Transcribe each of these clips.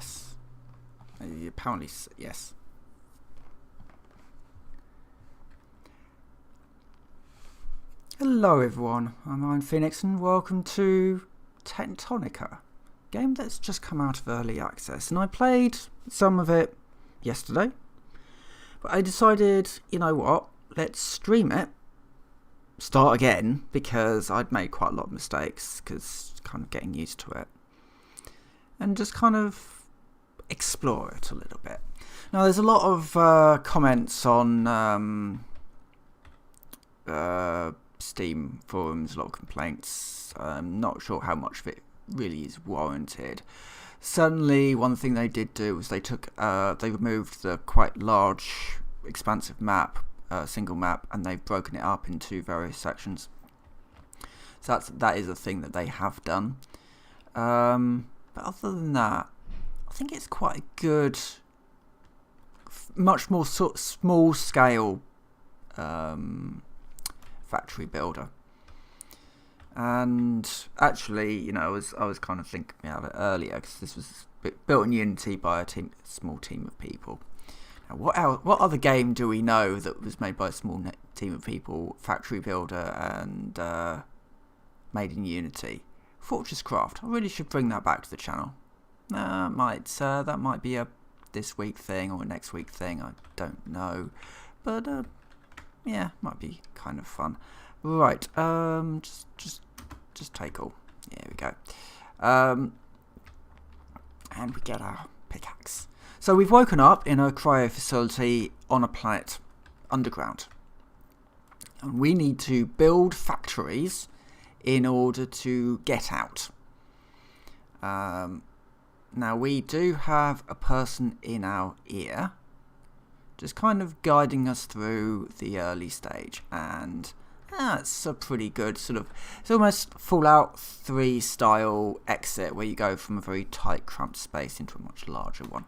Yes. Apparently, yes. Hello everyone, I'm Iron Phoenix and welcome to Techtonica, game that's just come out of early access, and I played some of it yesterday, but I decided, you know what, let's stream it, start again, because I'd made quite a lot of mistakes, because kind of getting used to it, and just kind of explore it a little bit. Now there's a lot of comments on Steam forums, a lot of complaints. I'm not sure how much of it really is warranted. Certainly one thing they did do was they removed the quite large expansive map, single map, and they've broken it up into various sections. So that is a thing that they have done. But other than that, I think it's quite a good, much more sort of small scale factory builder. And actually, you know, I was kind of thinking about it earlier, because this was built in Unity by a small team of people. Now, what other game do we know that was made by a small team of people, factory builder, and made in Unity? Fortress Craft. I really should bring that back to the channel. That might be a this week thing or a next week thing. I don't know, but yeah, might be kind of fun. Right, just take all. Here we go. And we get our pickaxe. So we've woken up in a cryo facility on a planet underground, and we need to build factories in order to get out. Now we do have a person in our ear, just kind of guiding us through the early stage, and it's a pretty good sort of, it's almost Fallout 3 style exit, where you go from a very tight cramped space into a much larger one.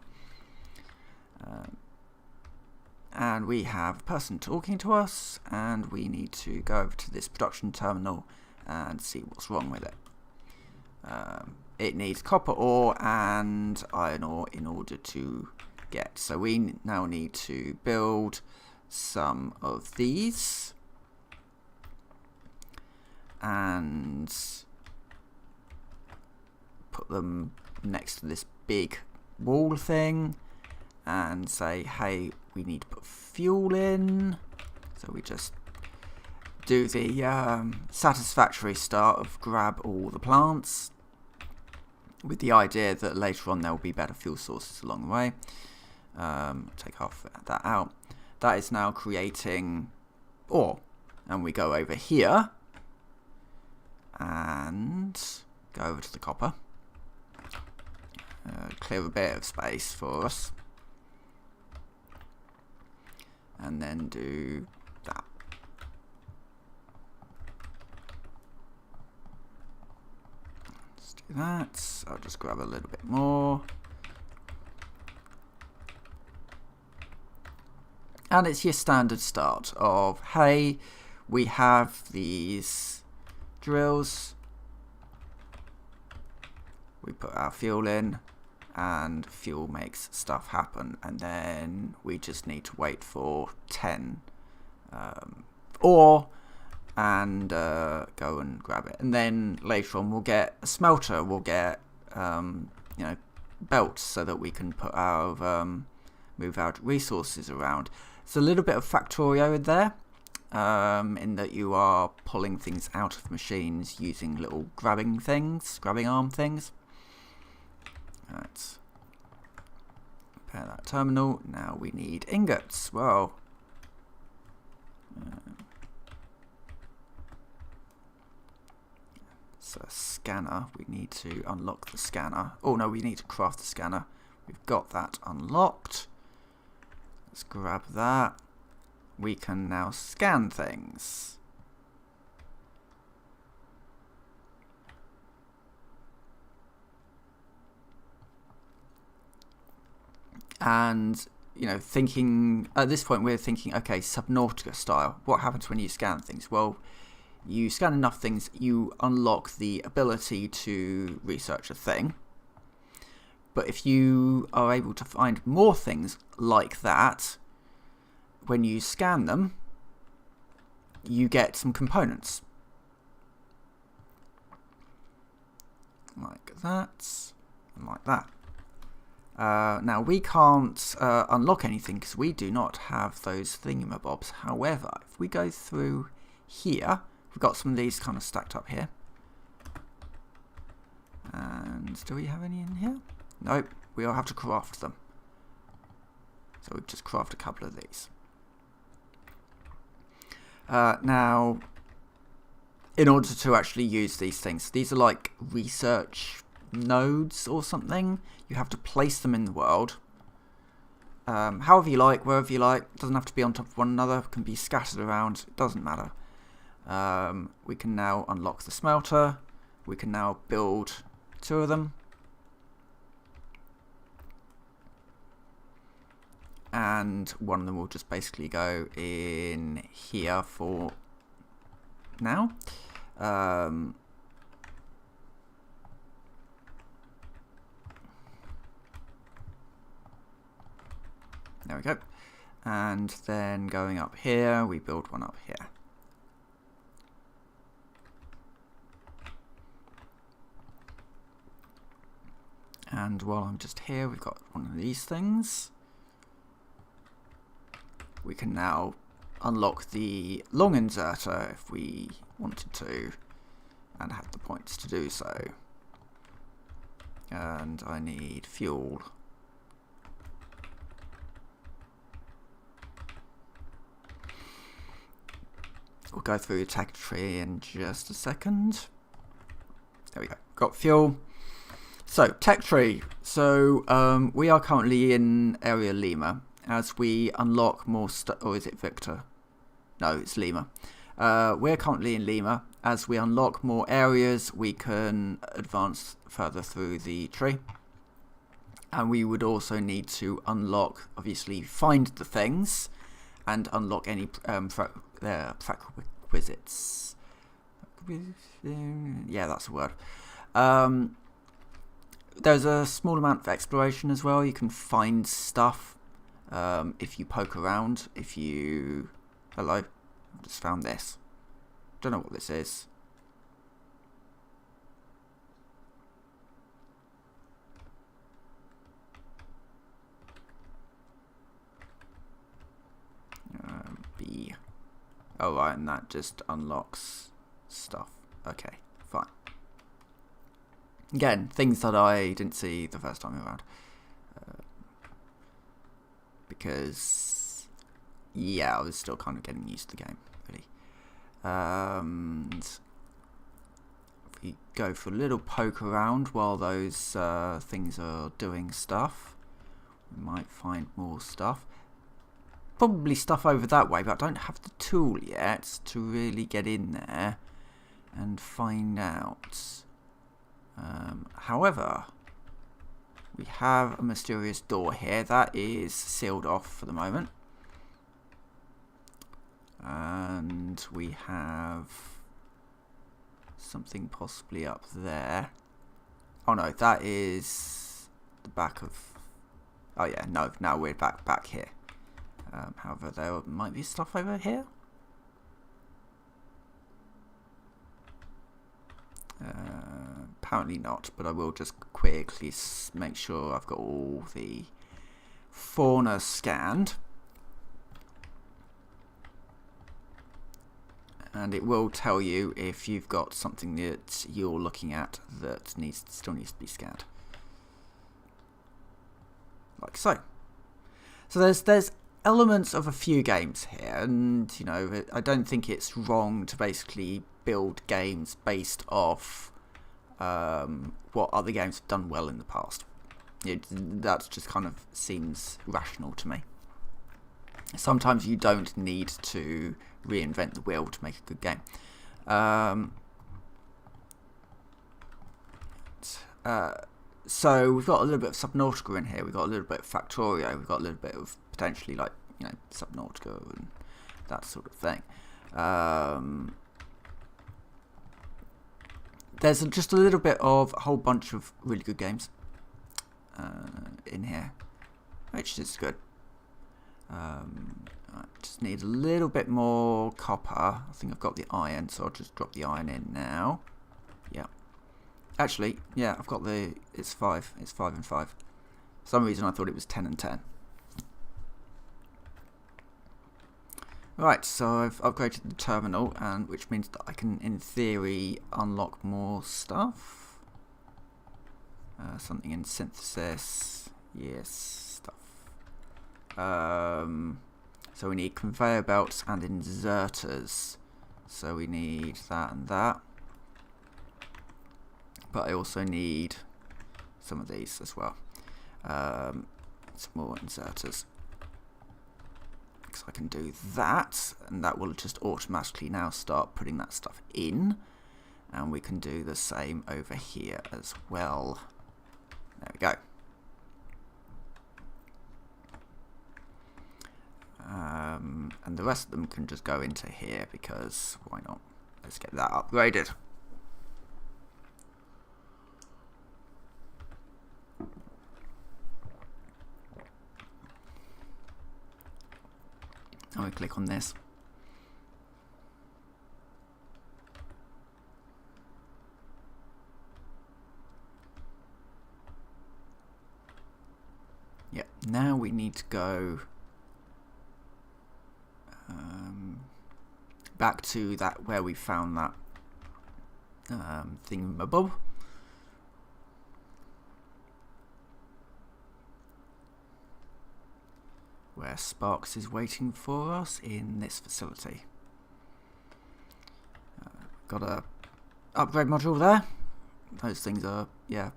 And we have a person talking to us, and we need to go over to this production terminal and see what's wrong with it. It needs copper ore and iron ore in order to get. So we now need to build some of these and put them next to this big wall thing and say, hey, we need to put fuel in. So we just do the satisfactory start of grab all the plants, with the idea that later on there will be better fuel sources along the way. Take that out. That is now creating ore, and we go over here and go over to the copper, clear a bit of space for us, and then do that. Let's do that. I'll just grab a little bit more. And it's your standard start of, hey, we have these drills, we put our fuel in, and fuel makes stuff happen, and then we just need to wait for 10 ore and go and grab it. And then later on we'll get a smelter, we'll get belts, so that we can put our move our resources around. It's a little bit of Factorio in there, in that you are pulling things out of machines using little grabbing arm things. Right. Repair that terminal. Now we need ingots. Well, it's a scanner. We need to unlock the scanner. Oh no, we need to craft the scanner. We've got that unlocked. Let's grab that. We can now scan things. And, you know, thinking, at this point we're thinking, okay, Subnautica style. What happens when you scan things? Well, you scan enough things, you unlock the ability to research a thing. But if you are able to find more things like that, when you scan them, you get some components. Like that, and like that. Now, we can't unlock anything because we do not have those thingamabobs. However, if we go through here, we've got some of these kind of stacked up here. And do we have any in here? Nope, we'll have to craft them. So we'll just craft a couple of these. Now, in order to actually use these things, these are like research nodes or something. You have to place them in the world. However you like, wherever you like. It doesn't have to be on top of one another. It can be scattered around. It doesn't matter. We can now unlock the smelter. We can now build 2 of them. And one of them will just basically go in here for now. There we go. And then going up here, we build one up here. And while I'm just here, we've got one of these things. We can now unlock the long inserter if we wanted to, and have the points to do so. And I need fuel. We'll go through the tech tree in just a second. There we go. Got fuel. So, tech tree. So, we are currently in area Lima. As we unlock more stuff, or is it Victor? No, it's Lima. We're currently in Lima. As we unlock more areas, we can advance further through the tree. And we would also need to unlock, obviously, find the things, and unlock any prerequisites. Yeah, that's the word. There's a small amount of exploration as well. You can find stuff if you poke around. If you... Hello. I just found this. Don't know what this is. B. Oh, right, and that just unlocks stuff. Okay, fine. Again, things that I didn't see the first time around. Because, yeah, I was still kind of getting used to the game, really. And if we go for a little poke around while those things are doing stuff, we might find more stuff. Probably stuff over that way, but I don't have the tool yet to really get in there and find out. However, we have a mysterious door here that is sealed off for the moment. And we have something possibly up there. Oh no, that is the back of... Oh yeah, no, now we're back here. However, there might be stuff over here. Apparently not, but I will just quickly make sure I've got all the fauna scanned. And it will tell you if you've got something that you're looking at that still needs to be scanned. Like so. So there's elements of a few games here, and you know, I don't think it's wrong to basically build games based off what other games have done well in the past. That just kind of seems rational to me. Sometimes you don't need to reinvent the wheel to make a good game. So we've got a little bit of Subnautica in here. We've got a little bit of Factorio. We've got a little bit of potentially, like, you know, Subnautica and that sort of thing. There's just a little bit of a whole bunch of really good games. in here, which is good. I just need a little bit more copper. I think I've got the iron, so I'll just drop the iron in now. Yeah. Actually, yeah, I've got it's 5. It's 5 and 5. For some reason I thought it was 10 and 10. Right, so I've upgraded the terminal, and which means that I can, in theory, unlock more stuff. Something in synthesis. Yes, stuff. So we need conveyor belts and inserters. So we need that and that. But I also need some of these as well. Some more inserters. So I can do that, and that will just automatically now start putting that stuff in. And we can do the same over here as well. There we go. And the rest of them can just go into here, because why not? Let's get that upgraded. I'm going to click on this. Yep, now we need to go back to that where we found that thingamabob. Where Sparks is waiting for us in this facility. Got a upgrade module there. Those things are, yeah.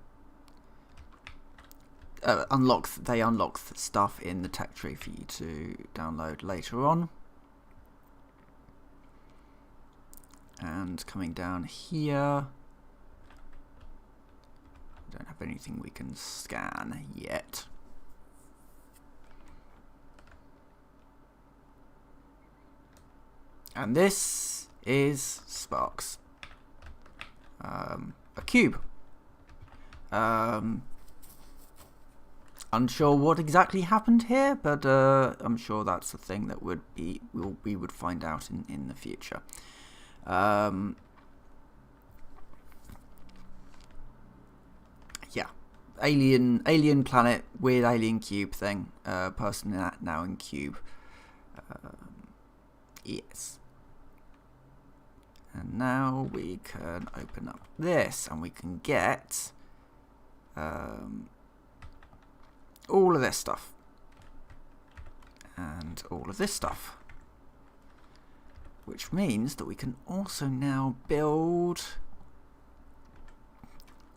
They unlock the stuff in the tech tree for you to download later on. And coming down here, we don't have anything we can scan yet. And this is Sparks. A cube. Unsure what exactly happened here, but I'm sure that's a thing that we would find out in the future. Yeah, alien planet, weird alien cube thing. Person now in cube. Yes. And now we can open up this, and we can get all of this stuff and all of this stuff, which means that we can also now build,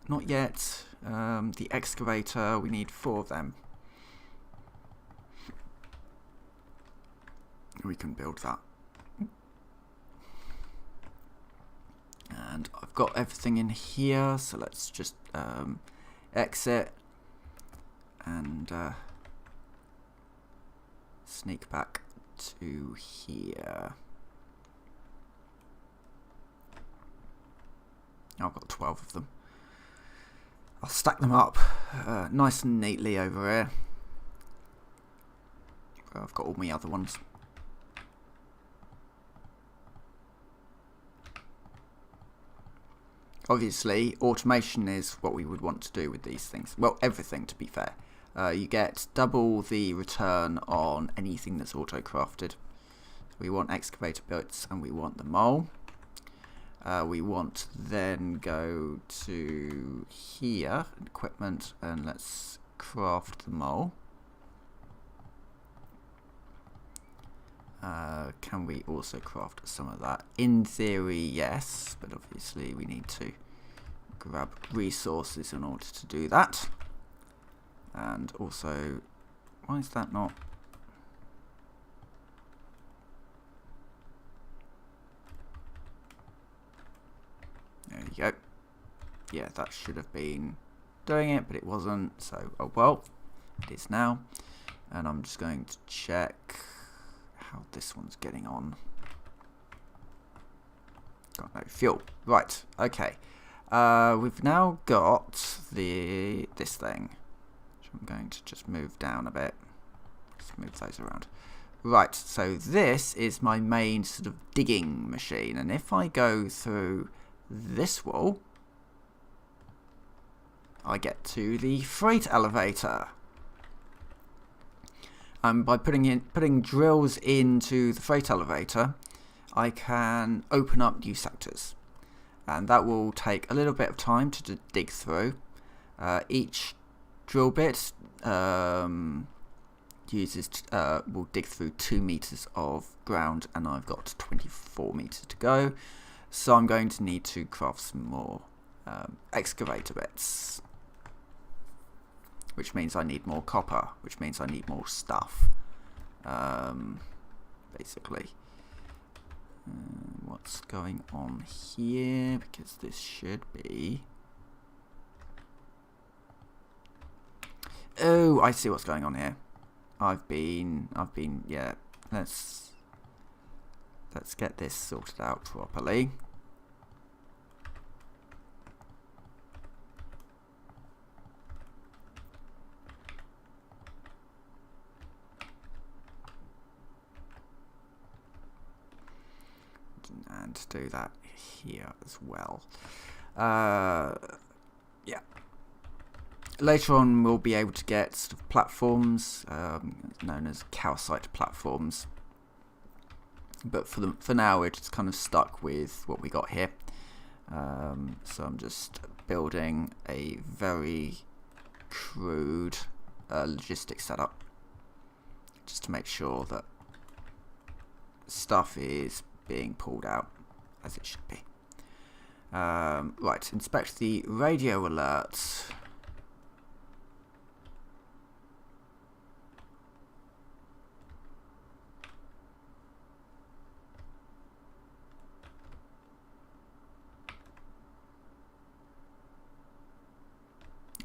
not yet, the excavator. We need 4 of them. We can build that. And I've got everything in here, so let's just exit and sneak back to here. I've got 12 of them. I'll stack them up nice and neatly over here. I've got all my other ones. Obviously, automation is what we would want to do with these things. Well, everything, to be fair. You get double the return on anything that's auto-crafted. We want excavator bits, and we want the mole. We want to then go to here, equipment, and let's craft the mole. Can we also craft some of that? In theory, yes, but obviously we need to grab resources in order to do that. And also, why is that not? There you go. Yeah, that should have been doing it, but it wasn't, so oh well, it is now. And I'm just going to check how this one's getting on. Got no fuel. Right, okay. We've now got this thing. I'm going to just move down a bit. Just move those around. Right, so this is my main sort of digging machine, and if I go through this wall, I get to the freight elevator. By putting drills into the freight elevator, I can open up new sectors, and that will take a little bit of time to dig through. Each drill bit will dig through 2 meters of ground, and I've got 24 meters to go, so I'm going to need to craft some more excavator bits, which means I need more copper, which means I need more stuff, basically. What's going on here? Because this should be... Oh, I see what's going on here. Yeah, let's get this sorted out properly. And do that here as well. Yeah. Later on, we'll be able to get sort of platforms known as calcite platforms. But for now, we're just kind of stuck with what we got here. So I'm just building a very crude logistics setup, just to make sure that stuff is being pulled out as it should be. Right, inspect the radio alerts.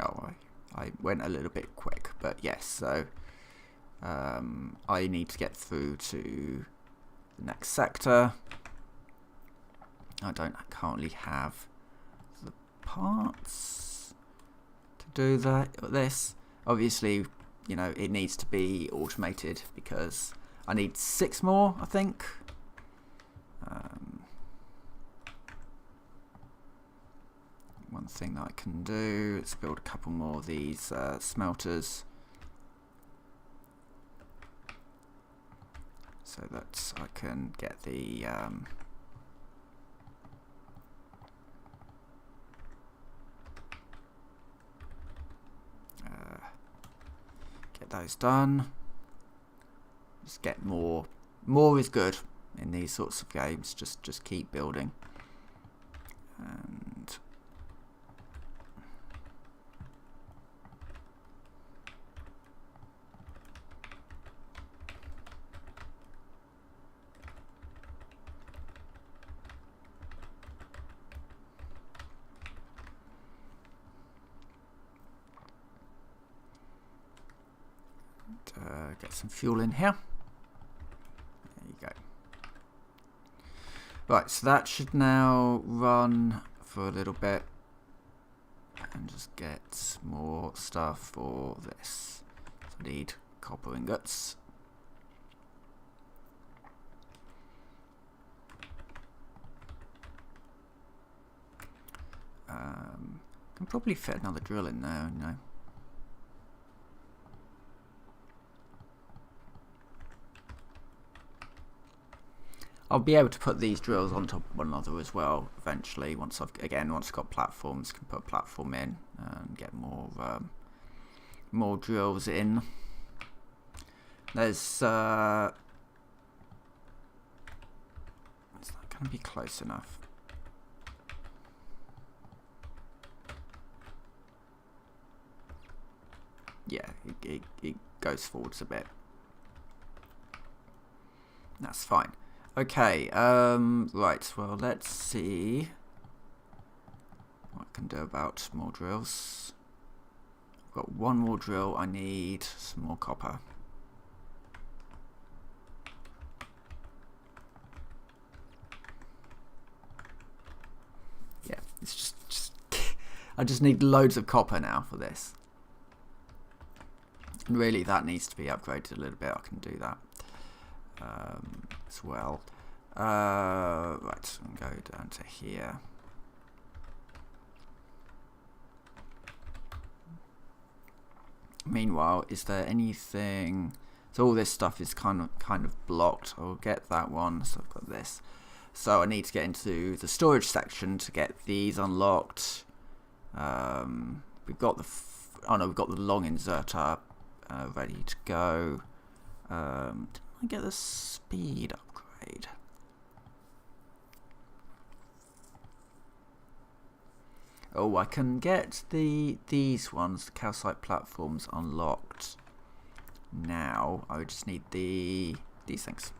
Oh, I went a little bit quick, but yes, so I need to get through to the next sector. I don't currently have the parts to do this. Obviously, you know, it needs to be automated because I need 6 more, I think. One thing that I can do is build a couple more of these smelters, so that I can get the get those done. Just get more. More is good in these sorts of games. Just keep building. And get some fuel in here. There you go. Right, so that should now run for a little bit, and just get more stuff for this. So I need copper ingots. Can probably fit another drill in there, you know. I'll be able to put these drills on top of one another as well eventually. Once I've got platforms, can put a platform in and get more drills in. There's is that going to be close enough? Yeah, it goes forwards a bit. That's fine. Okay, right, well, let's see what I can do about more drills. I've got one more drill, I need some more copper. Yeah, it's just I just need loads of copper now for this. And really that needs to be upgraded a little bit. I can do that as well. Right, I'll go down to here. Meanwhile, is there anything? So all this stuff is kind of blocked. I'll get that one. So I've got this. So I need to get into the storage section to get these unlocked. We've got the we've got the long inserter ready to go. Did I get the speed upgrade? Oh, I can get these ones, the calcite platforms, unlocked now. I just need these things.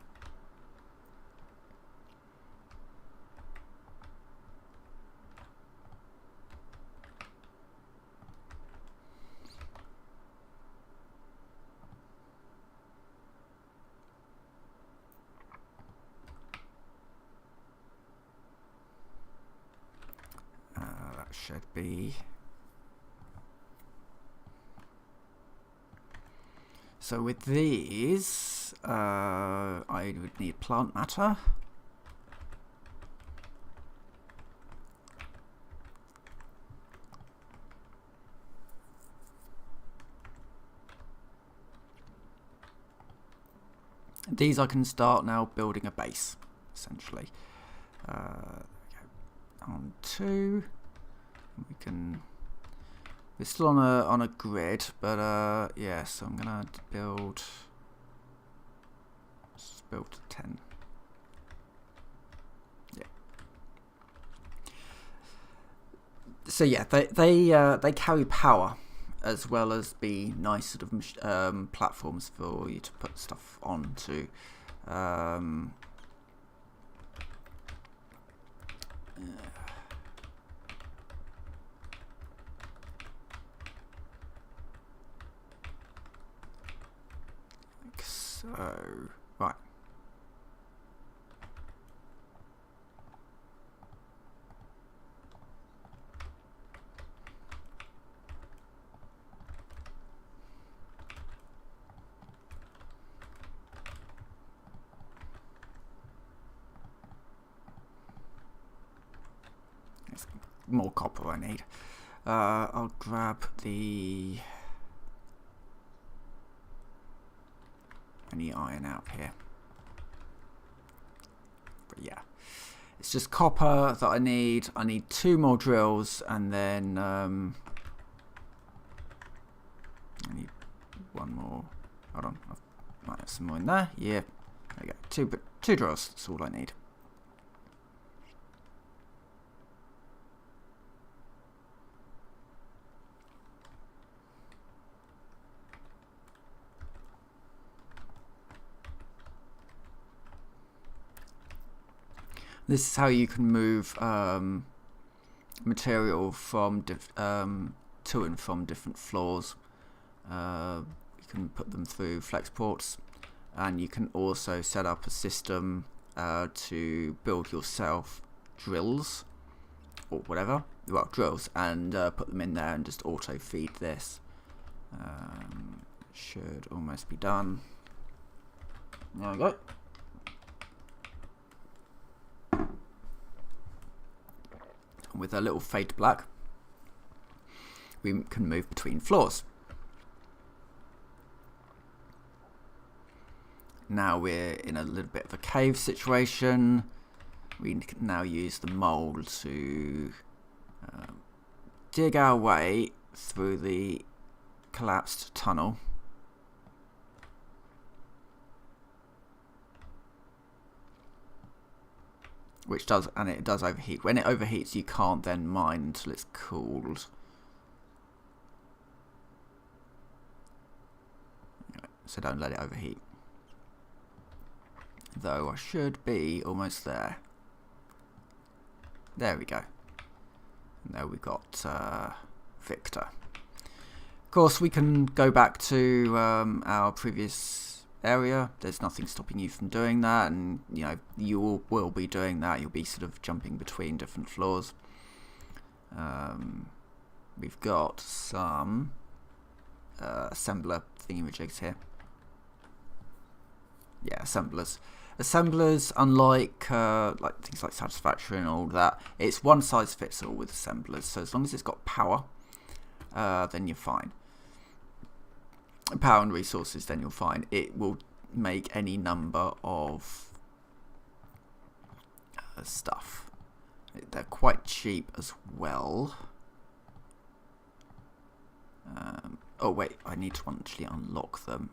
Should be. So with these, I would need plant matter. These I can start now building a base, essentially. On 2. We can. We're still on a grid, but yeah. So I'm gonna build. Let's build to 10. Yeah. So yeah, they carry power as well as be nice sort of platforms for you to put stuff onto. So, right. There's more copper I need. I'll grab the... any iron out here. But yeah, it's just copper that I need. I need 2 more drills, and then I need 1 more. Hold on, I might have some more in there. Yeah, there we go. 2 drills. That's all I need. This is how you can move material from to and from different floors. You can put them through flex ports, and you can also set up a system to build yourself drills or whatever. Well, drills, and put them in there and just auto feed this. Should almost be done. There we go. With a little fade to black, we can move between floors. Now we're in a little bit of a cave situation. We can now use the mold to dig our way through the collapsed tunnel. Which does, and it does overheat. When it overheats, you can't then mine until it's cooled. So don't let it overheat. Though I should be almost there. There we go. And there we got Victor. Of course, we can go back to our previous area. There's nothing stopping you from doing that, and you know you will be doing that. You'll be sort of jumping between different floors. We've got some assembler thingamajigs here. Yeah, assemblers. Assemblers, unlike things like Satisfactory and all that, it's one size fits all with assemblers. So as long as it's got power, then you're fine. Power and resources, then you're fine. It will make any number of stuff. They're quite cheap as well. Oh wait, I need to actually unlock them.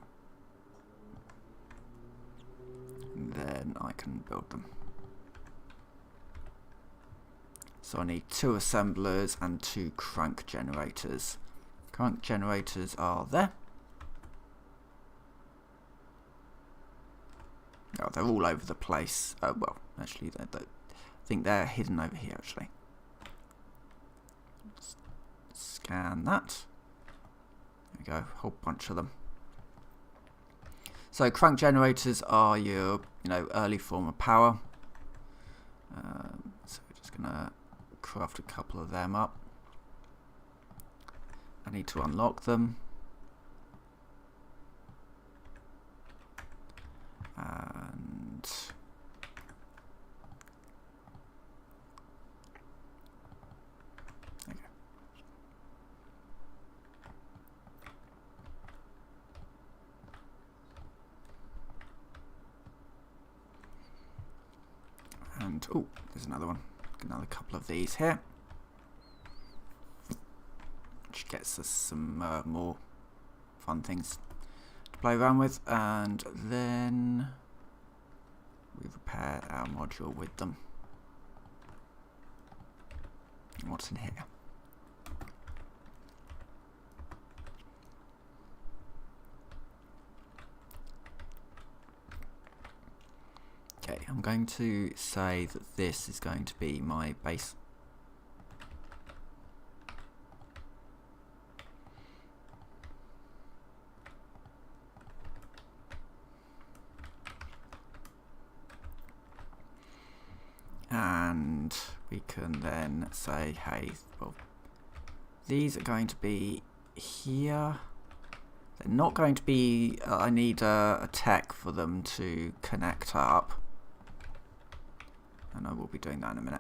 Then I can build them. So I need 2 assemblers and 2 crank generators. Crank generators are there. Oh, they're all over the place. Well, actually, I think they're hidden over here, actually. Scan that. There we go, a whole bunch of them. So crank generators are your, early form of power. So we're just gonna craft a couple of them up. I need to unlock them. And there you go. And oh, there's another one. Another couple of these here, which gets us some more fun things to play around with, and then we repair our module with them. What's in here? Okay, I'm going to say that this is going to be my base. And we can then say, hey, well, these are going to be here. They're not going to be, I need a tech for them to connect up. And I will be doing that in a minute.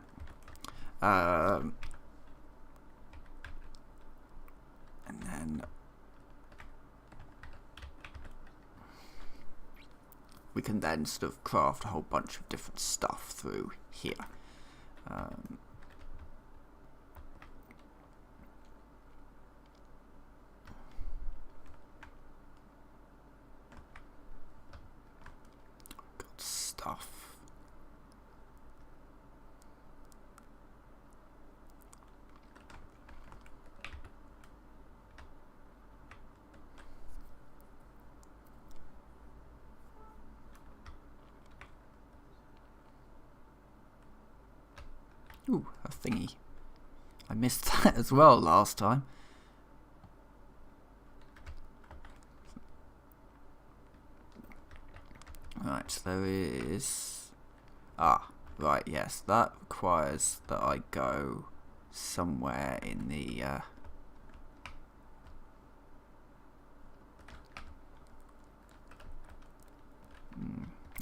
And then we can then sort of craft a whole bunch of different stuff through here. Got stuff. Ooh, a thingy. I missed that as well last time. Right, so there is... Ah, right, yes, that requires that I go somewhere in the...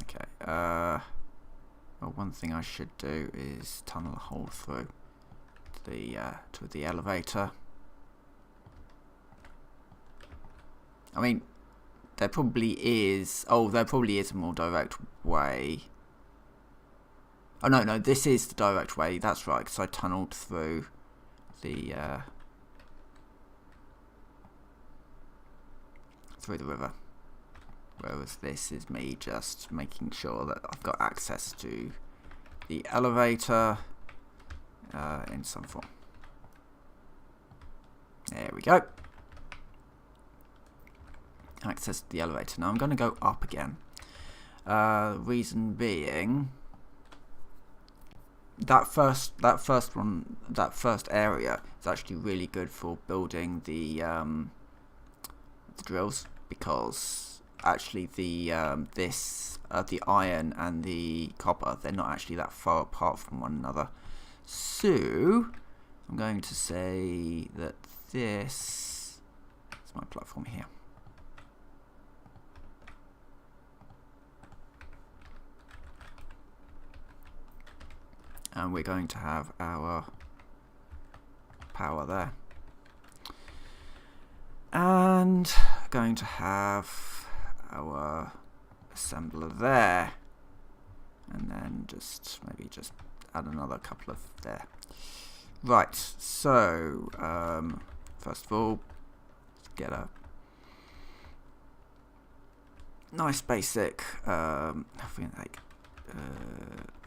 Okay, well, one thing I should do is tunnel a hole through to the elevator. I mean, there probably is. Oh, there probably is a more direct way. Oh no, this is the direct way. That's right, because I tunneled through the river. Whereas this is me just making sure that I've got access to the elevator in some form. There we go. Access to the elevator. Now I'm going to go up again. Reason being, that first area is actually really good for building the drills, because actually the iron and the copper, they're not actually that far apart from one another. So I'm going to say that this is It's my platform here. And we're going to have our power there. And going to have our assembler there. And then maybe just add another couple of there. Right, so first of all, let's get a nice basic, I think like,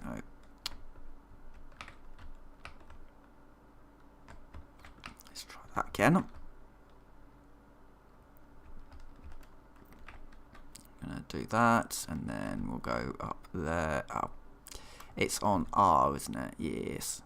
no. Let's try that again. I'm gonna do that, and then we'll go up there. Oh, it's on R, isn't it? Yes.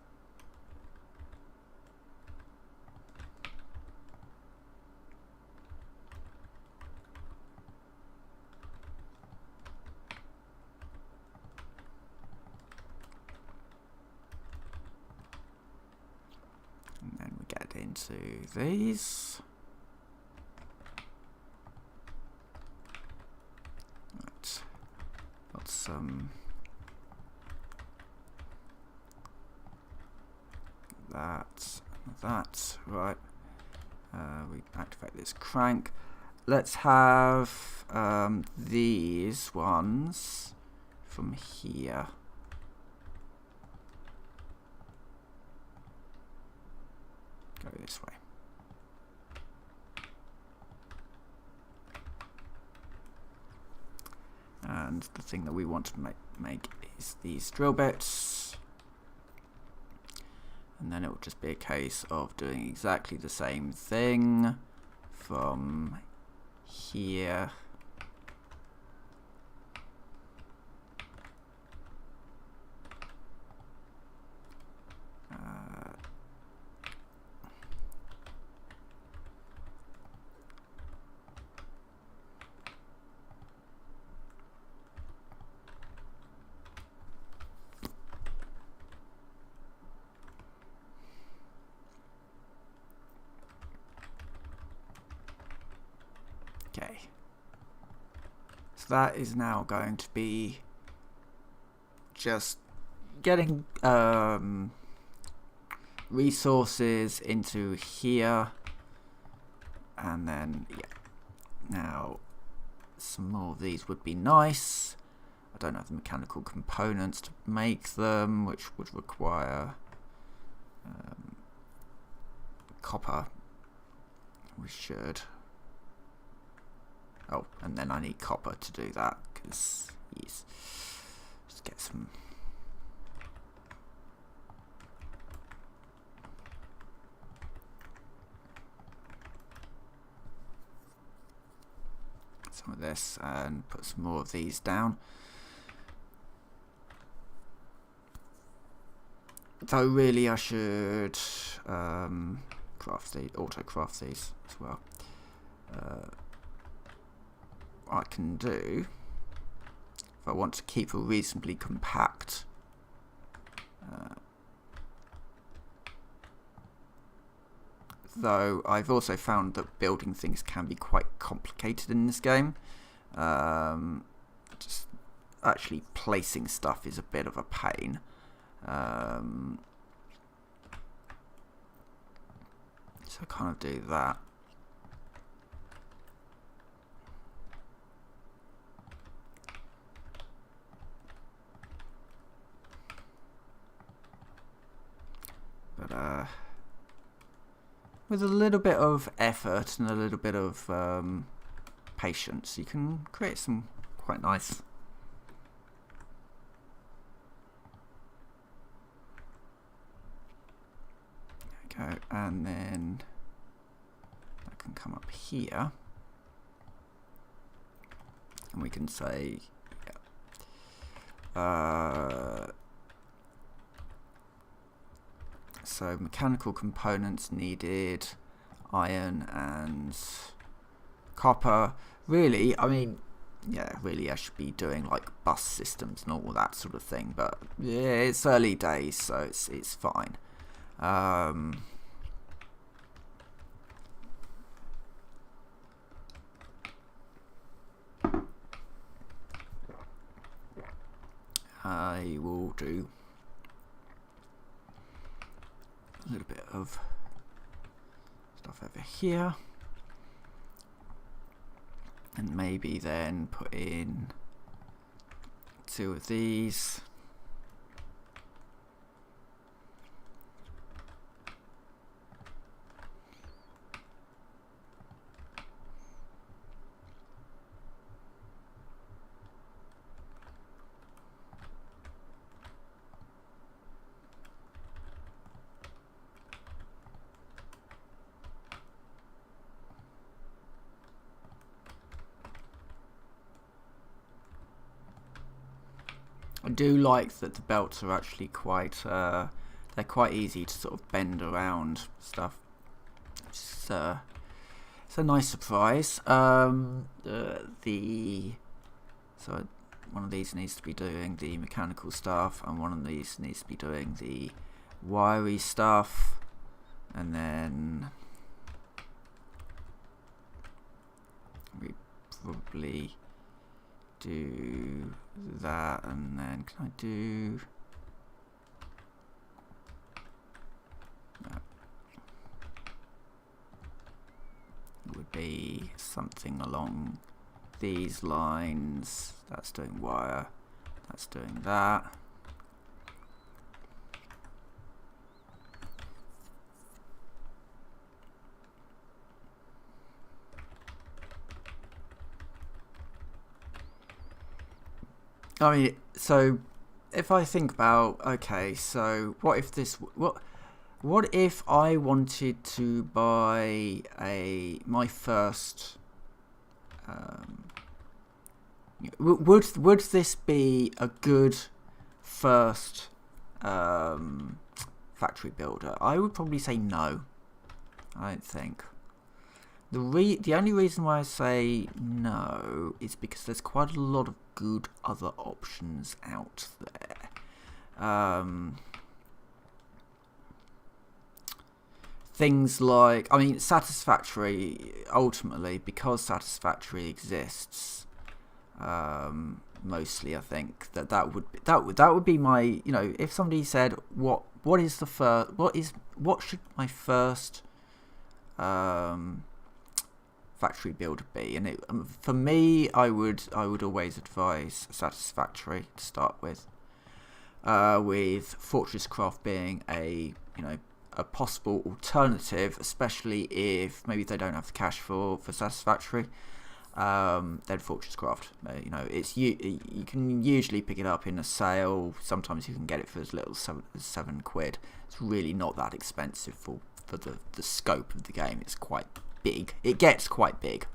And then we get into these. Right. Got some that, right. We activate this crank. Let's have these ones from here. Go this way. And the thing that we want to make is these drill bits. And then it will just be a case of doing exactly the same thing from here. Okay, so that is now going to be just getting resources into here, and then yeah, now some more of these would be nice. I don't have the mechanical components to make them, which would require copper. We should. Oh, and then I need copper to do that, because, yes, let's get some. Some of this, and put some more of these down. Though really I should auto craft these as well. What I can do, if I want to keep a reasonably compact though I've also found that building things can be quite complicated in this game. Just actually placing stuff is a bit of a pain. So I kind of do that. But with a little bit of effort and a little bit of patience, you can create some quite nice. There we go, and then I can come up here, and we can say, so mechanical components needed, iron and copper. Really, I mean, yeah, really I should be doing like bus systems and all that sort of thing, but yeah, it's early days, so it's fine. I will do a little bit of stuff over here, and maybe then put in 2 of these. I do like that the belts are actually quite, they're quite easy to sort of bend around stuff. It's a nice surprise. So one of these needs to be doing the mechanical stuff, and one of these needs to be doing the wiry stuff, and then we probably do that, and then can I do that? It would be something along these lines. That's doing wire, that's doing that. I mean, so if I think about, okay, so what if this, what if I wanted to buy my first, would this be a good first factory builder? I would probably say no. I don't think. The only reason why I say no is because there's quite a lot of good other options out there. Things like, I mean, Satisfactory, ultimately, because Satisfactory exists, mostly, I think that would be my, you know, if somebody said what should my first factory builder be, and for me, I would always advise Satisfactory to start with Fortress Craft being a possible alternative, especially if maybe they don't have the cash for Satisfactory. Then Fortress Craft, it's you can usually pick it up in a sale. Sometimes you can get it for as little as £7. It's really not that expensive for the scope of the game. It's quite big. It gets quite big,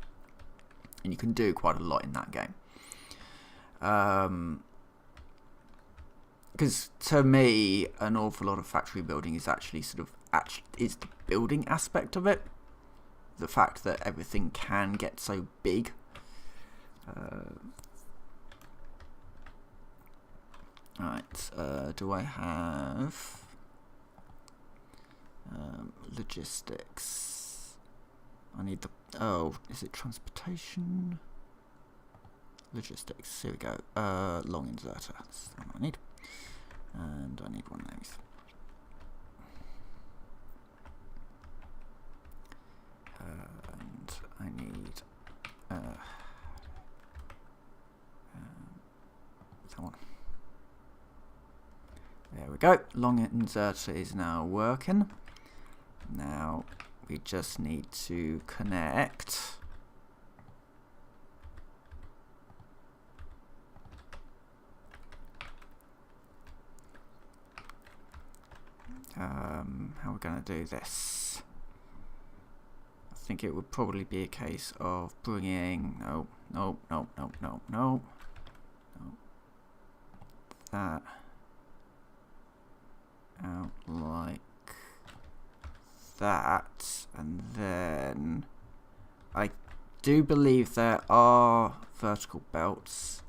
and you can do quite a lot in that game. Because to me, an awful lot of factory building is actually is the building aspect of it. The fact that everything can get so big. Right, do I have logistics? I need the, is it transportation? Logistics, here we go. Long inserter, that's the one I need. And I need one of those. And I need that one. There we go. Long inserter is now working. Now we just need to connect how we're going to do this. I think it would probably be a case of bringing that out like that, and then I do believe there are vertical belts,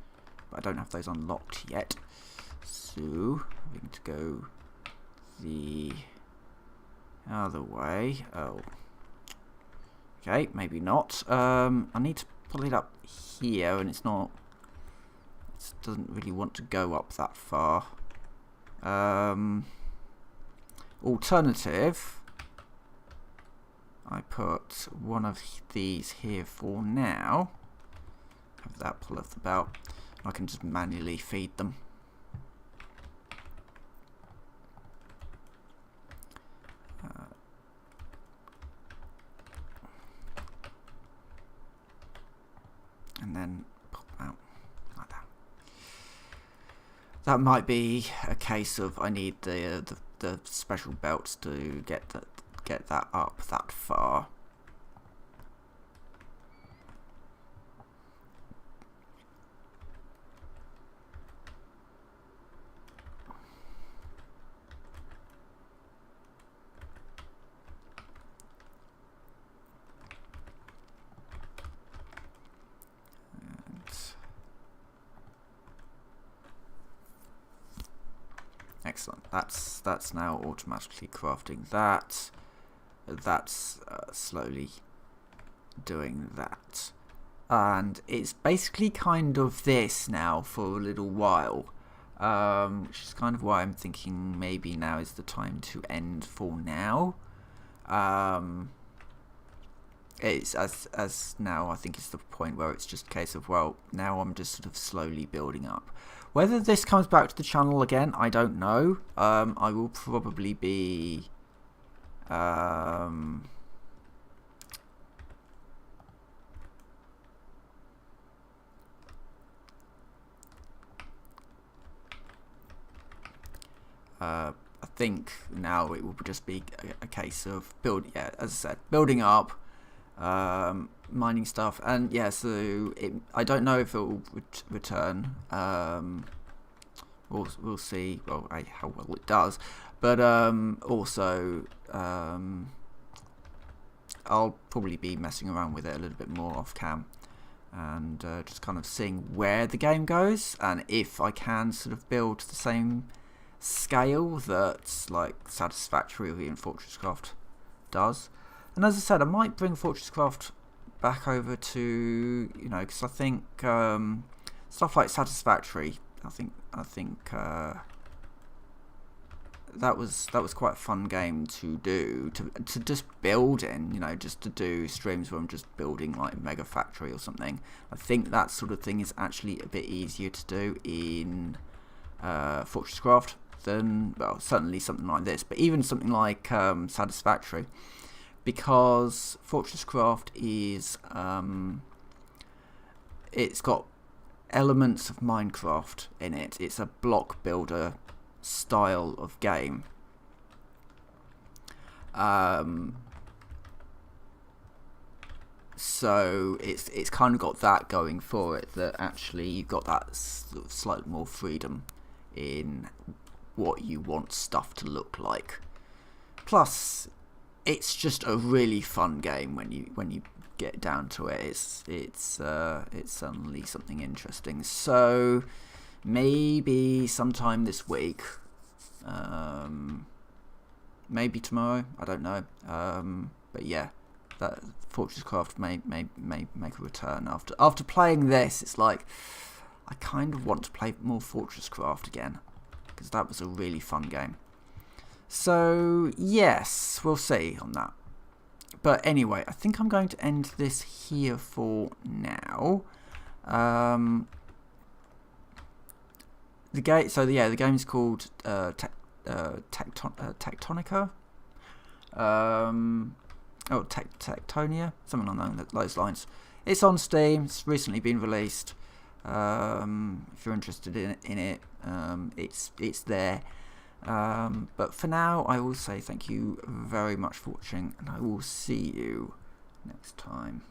but I don't have those unlocked yet, so we need to go the other way. Okay, maybe not. I need to pull it up here, and it's not doesn't really want to go up that far. Alternative, I put one of these here for now. Have that pull off the belt. I can just manually feed them. And then pop out like that. That might be a case of I need the special belts to get that up that far. Excellent. That's now automatically crafting that. That's slowly doing that, and it's basically kind of this now for a little while, which is kind of why I'm thinking maybe now is the time to end for now. It's as now I think it's the point where it's just a case of, well, now I'm just sort of slowly building up. Whether this comes back to the channel again, I don't know. I will probably be I think now it will just be a case of as I said, building up, mining stuff, and yeah, so I don't know if it will return. We'll see. Well, how well it does, but also I'll probably be messing around with it a little bit more off cam, and just kind of seeing where the game goes, and if I can sort of build the same scale that like Satisfactory or even Fortresscraft does. And as I said, I might bring Fortresscraft back over to, because I think stuff like Satisfactory, I think that was quite a fun game to do, to just build in, just to do streams where I'm just building like a mega factory or something. I think that sort of thing is actually a bit easier to do in Fortresscraft than, well, certainly something like this, but even something like Satisfactory. Because Fortresscraft is, it's got elements of Minecraft in it. It's a block builder style of game. So it's kind of got that going for it, that actually you've got that sort of slightly more freedom in what you want stuff to look like. Plus, it's just a really fun game when you get down to it. It's certainly something interesting. So maybe sometime this week, maybe tomorrow, I don't know. But yeah, that Fortresscraft may make a return after playing this. It's like I kind of want to play more Fortresscraft again, because that was a really fun game. So yes, we'll see on that. But anyway, I think I'm going to end this here for now. The game is called Techtonica. Techtonia, something along those lines. It's on Steam. It's recently been released. If you're interested in it, it's there. But for now, I will say thank you very much for watching, and I will see you next time.